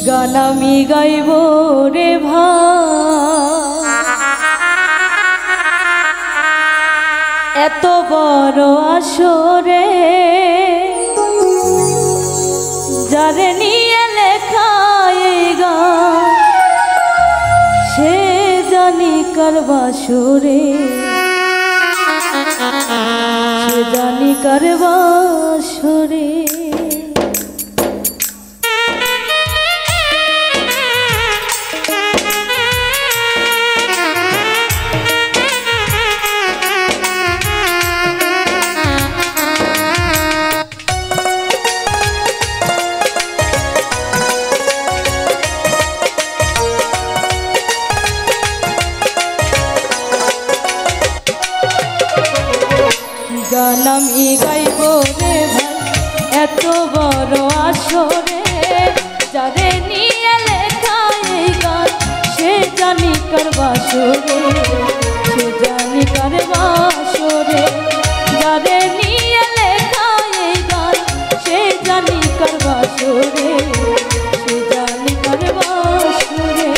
গান আমি গাইব রে ভাই, এত বড় আসরে যারে নিয়ে লেখা এই গান, সে জানি কার বাসরে, সে জানি কার বাসরে। গান আমি গাইব রে ভাই, এত বড় আসরে যারে নিয়ে লেখা এই গান, সে জানি কার বাসরে, সে জানি কার বাসরে। যারে নিয়ে লেখা এই গান, সে জানি কার বাসরে, সে জানি কার বাসরে।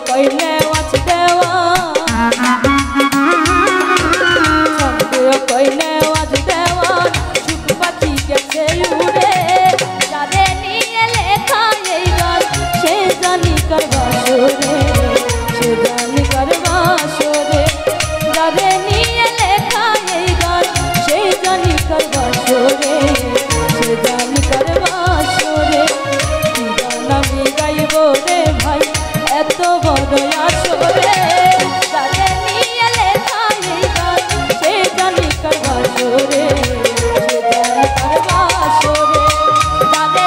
কইলে আজ দেওয়া কইলে আজ দেওয়া সুখ পাখি গেছে উড়ে যারে নিয়ে লেখা এই গান সে জানি করবা সরে সে জানি করবা সরে যারে নিয়ে লেখা এই গান সে জানি করবা সরে সে জানি করবা সরে গান আমি গাইব রে ভাই এত বড় আসরে যারে নিয়ে লেখা এই গান সে জানি করবা সরে সে জানি করবা সরে যারে